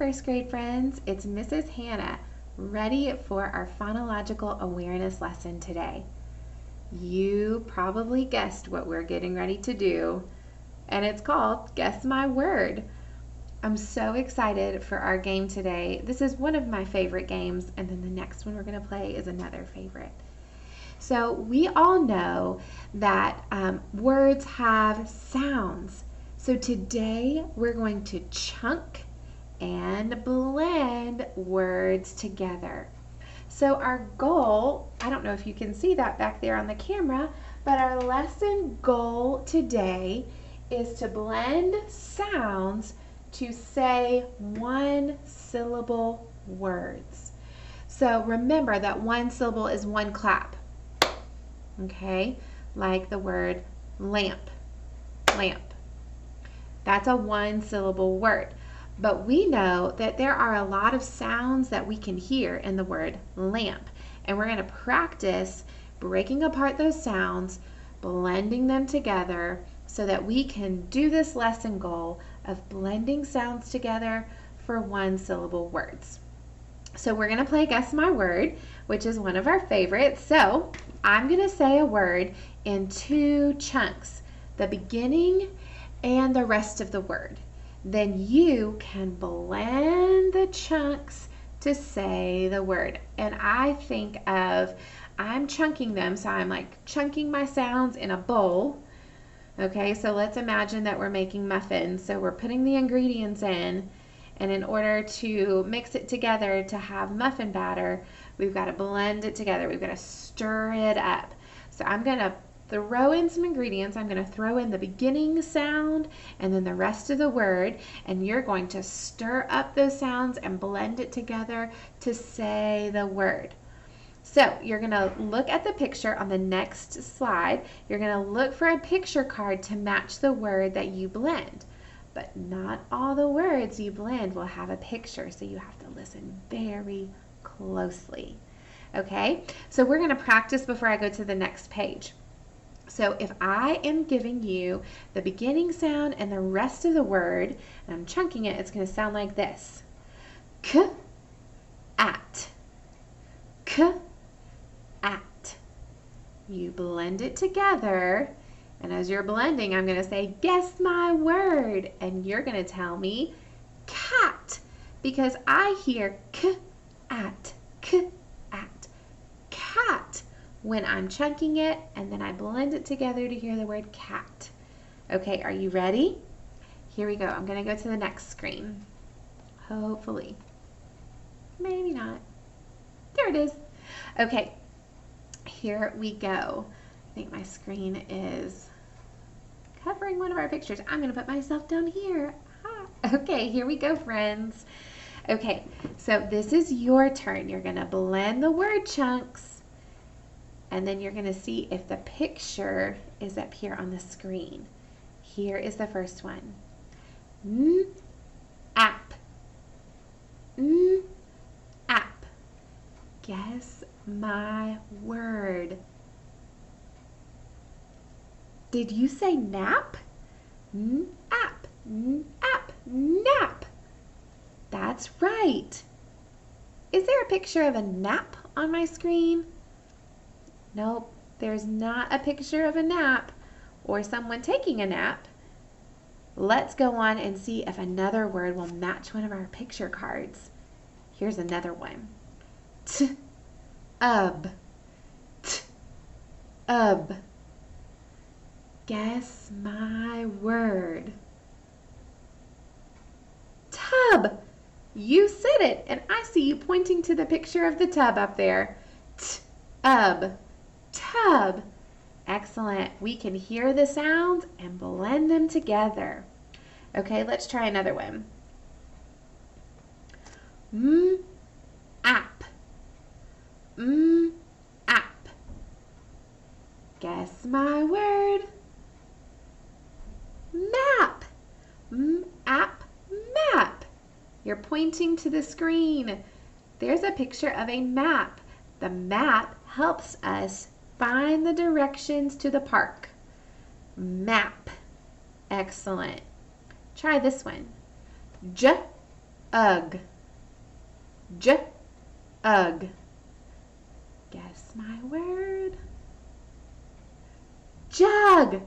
first grade friends, it's Mrs. Hannah, ready for our phonological awareness lesson today. You probably guessed what we're getting ready to do, and it's called Guess My Word. I'm so excited for our game today. This is one of my favorite games, and then the next one we're going to play is another favorite. So we all know that words have sounds. So today we're going to chunk and blend words together. So our goal, I don't know if you can see that back there on the camera, but our lesson goal today is to blend sounds to say one syllable words. So remember that one syllable is one clap. Okay, like the word lamp, lamp. That's a one syllable word. But we know that there are a lot of sounds that we can hear in the word lamp. And we're going to practice breaking apart those sounds, blending them together so that we can do this lesson goal of blending sounds together for one syllable words. So we're going to play Guess My Word, which is one of our favorites. So I'm going to say a word in two chunks, the beginning and the rest of the word. Then you can blend the chunks to say the word. And I think of, I'm chunking them, so I'm like chunking my sounds in a bowl. Okay, so let's imagine that we're making muffins. So we're putting the ingredients in, and in order to mix it together to have muffin batter, we've got to blend it together. We've got to stir it up. So I'm going to throw in some ingredients. I'm going to throw in the beginning sound and then the rest of the word, and you're going to stir up those sounds and blend it together to say the word. So you're going to look at the picture on the next slide. You're going to look for a picture card to match the word that you blend. But not all the words you blend will have a picture, so you have to listen very closely. Okay, so we're going to practice before I go to the next page. So if I am giving you the beginning sound and the rest of the word, and I'm chunking it, it's going to sound like this. K, at. K, at. You blend it together, and as you're blending, I'm going to say, guess my word, and you're going to tell me cat, because I hear k, at, cat, when I'm chunking it, and then I blend it together to hear the word cat. Okay, are you ready? Here we go. I'm going to go to the next screen. Hopefully. Maybe not. There it is. Okay, here we go. I think my screen is covering one of our pictures. I'm going to put myself down here. Okay, here we go, friends. Okay, so this is your turn. You're going to blend the word chunks, and then you're going to see if the picture is up here on the screen. Here is the first one. App. App. Guess my word. Did you say nap? App. App. Nap. That's right. Is there a picture of a nap on my screen? Nope, there's not a picture of a nap or someone taking a nap. Let's go on and see if another word will match one of our picture cards. Here's another one. Ub. Ub. Guess my word. Tub. You said it, and I see you pointing to the picture of the tub up there. Ub. Tub. Excellent. We can hear the sounds and blend them together. Okay, let's try another one. App. App. Guess my word. Map. App. Map. You're pointing to the screen. There's a picture of a map. The map helps us find the directions to the park. Map. Excellent. Try this one. ugh. Ugh. Guess my word. Jug.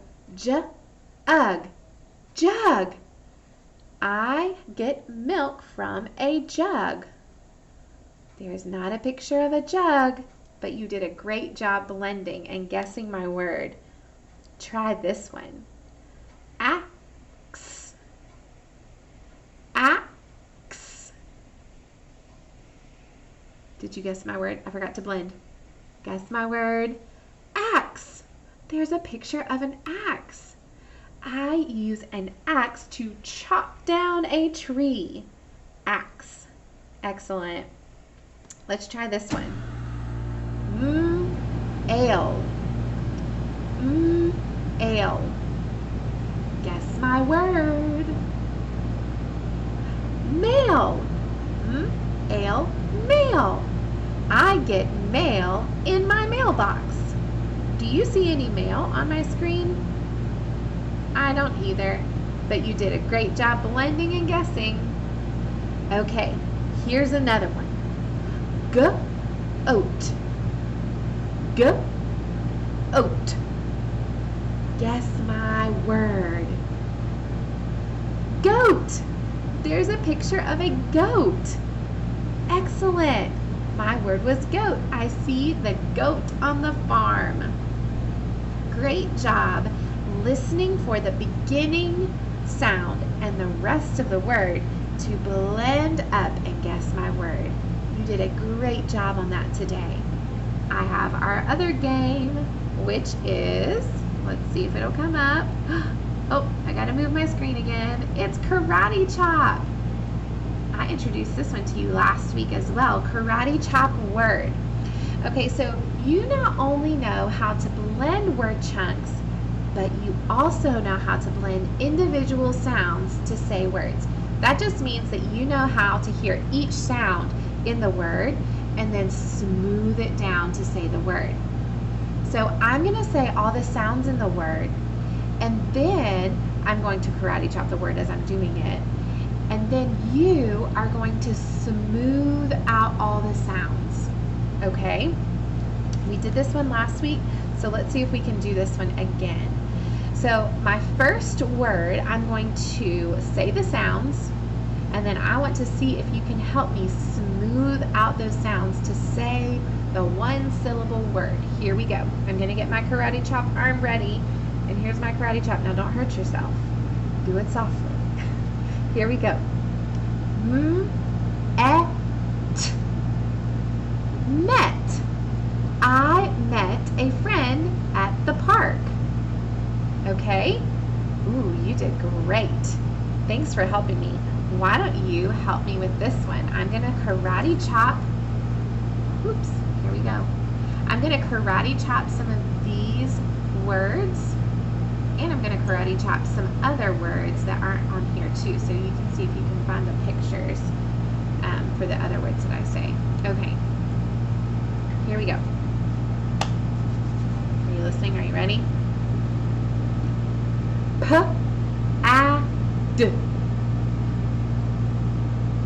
Ugh. Jug. I get milk from a jug. There's not a picture of a jug, but you did a great job blending and guessing my word. Try this one. Axe. Axe. Did you guess my word? I forgot to blend. Guess my word. Axe. There's a picture of an axe. I use an axe to chop down a tree. Axe. Excellent. Let's try this one. Ale. Ale. Guess my word. Mail. Ale. Mail. I get mail in my mailbox. Do you see any mail on my screen? I don't either, but you did a great job blending and guessing. Okay, here's another one. Goat. Goat. Guess my word. Goat. There's a picture of a goat. Excellent. My word was goat. I see the goat on the farm. Great job listening for the beginning sound and the rest of the word to blend up and guess my word. You did a great job on that today. I have our other game, which is, let's see if it'll come up. Oh, I gotta move my screen again. It's Karate Chop. I introduced this one to you last week as well. Karate Chop word. Okay, so you not only know how to blend word chunks, but you also know how to blend individual sounds to say words. That just means that you know how to hear each sound in the word and then smooth it down to say the word. So I'm going to say all the sounds in the word, and then I'm going to karate chop the word as I'm doing it. And then you are going to smooth out all the sounds. Okay? We did this one last week, so let's see if we can do this one again. So my first word, I'm going to say the sounds, and then I want to see if you can help me smooth out those sounds to say the one syllable word. Here we go. I'm going to get my karate chop arm ready, and here's my karate chop. Now don't hurt yourself. Do it softly. Here we go. Met. I met a friend at the park. Okay? Ooh, you did great. Thanks for helping me. Why don't you help me with this one? I'm going to karate chop. Oops, here we go. I'm going to karate chop some of these words, and I'm going to karate chop some other words that aren't on here too, so you can see if you can find the pictures for the other words that I say. Okay, here we go. Are you listening? Are you ready? Pad.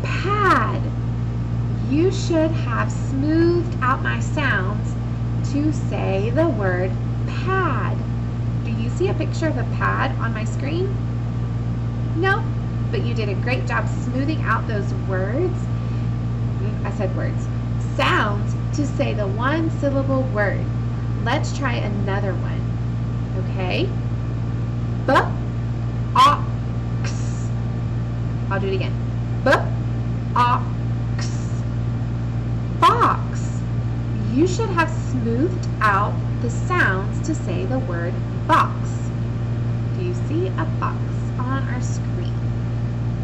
Pad. You should have smoothed out my sounds to say the word pad. Do you see a picture of a pad on my screen? No, but you did a great job smoothing out those words. I said words. Sounds to say the one syllable word. Let's try another one. Okay? Ox. I'll do it again. Ox. Box. You should have smoothed out the sounds to say the word box. Do you see a box on our screen?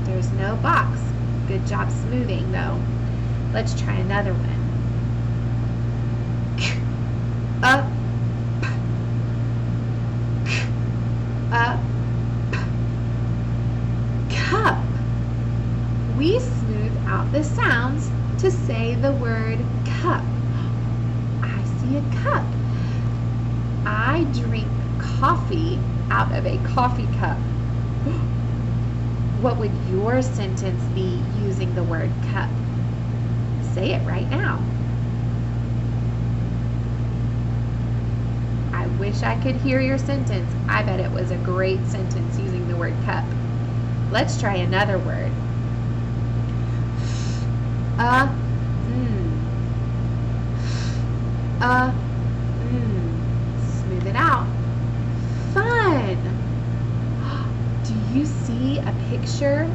There's no box. Good job smoothing though. Let's try another one. Up. Up. Cup. We smooth out the sounds to say the word cup. I see a cup. I drink coffee out of a coffee cup. What would your sentence be using the word cup? Say it right now. I wish I could hear your sentence. I bet it was a great sentence using the word cup. Let's try another word. Smooth it out. Fun. Do you see a picture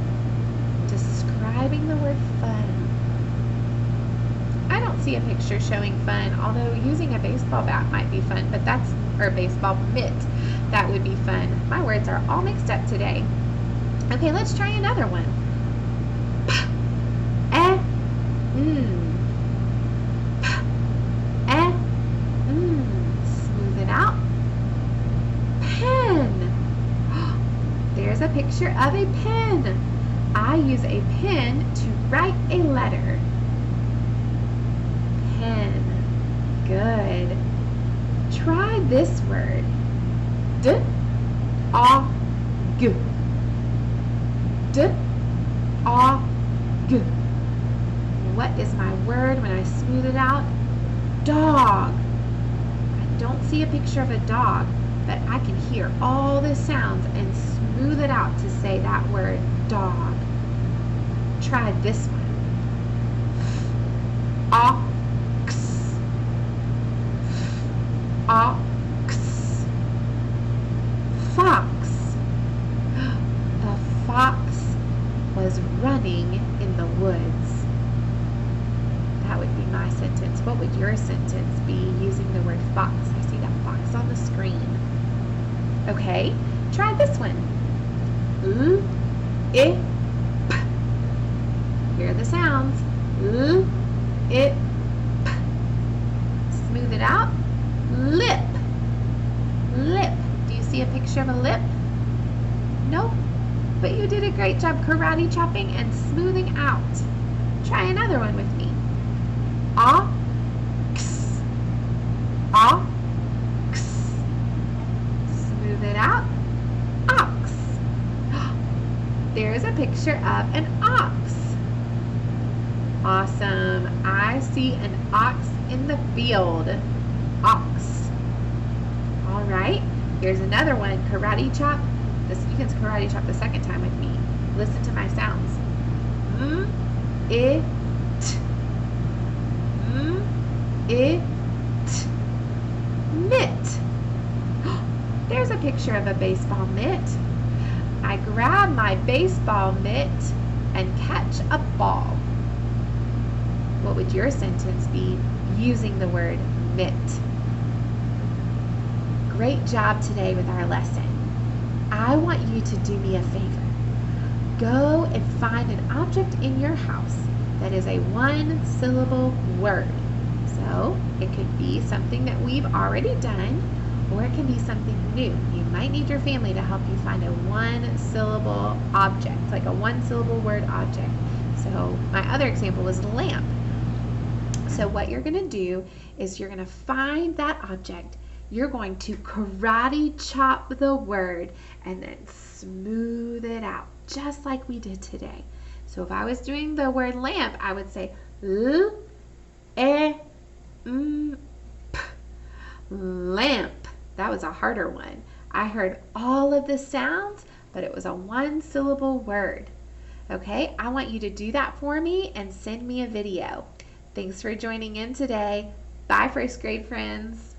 describing the word fun? I don't see a picture showing fun, although using a baseball bat might be fun, or a baseball mitt, that would be fun. My words are all mixed up today. Okay, let's try another one. Smooth it out. Pen. There's a picture of a pen. I use a pen to write a letter. Pen. Good. Try this word. D-A-G. D-A-G. What is my word when I smooth it out? Dog. I don't see a picture of a dog, but I can hear all the sounds and smooth it out to say that word, dog. Try this one. Ox. Ox. Fox. The fox was running in the woods. That would be my sentence. What would your sentence be using the word fox? I see that fox on the screen. Okay, try this one. L-I-P. Hear the sounds. L-I-P. Smooth it out. Lip. Lip. Do you see a picture of a lip? Nope. But you did a great job karate chopping and smoothing out. Try another one with me. Ox. Ox. Smooth it out. Ox. There's a picture of an ox. Awesome. I see an ox in the field. Ox. All right. Here's another one. Karate chop. You can karate chop the second time with me. Listen to my sounds. It. It. Mitt. There's a picture of a baseball mitt. I grab my baseball mitt and catch a ball. What would your sentence be using the word mitt? Great job today with our lesson. I want you to do me a favor. Go and find an object in your house that is a one-syllable word. So it could be something that we've already done, or it can be something new. You might need your family to help you find a one-syllable object, like a one-syllable word object. So my other example was lamp. So what you're going to do is you're going to find that object. You're going to karate chop the word and then smooth it out, just like we did today. So if I was doing the word lamp, I would say L-E-M-P. Lamp. That was a harder one. I heard all of the sounds, but it was a one-syllable word. Okay, I want you to do that for me and send me a video. Thanks for joining in today. Bye, first grade friends.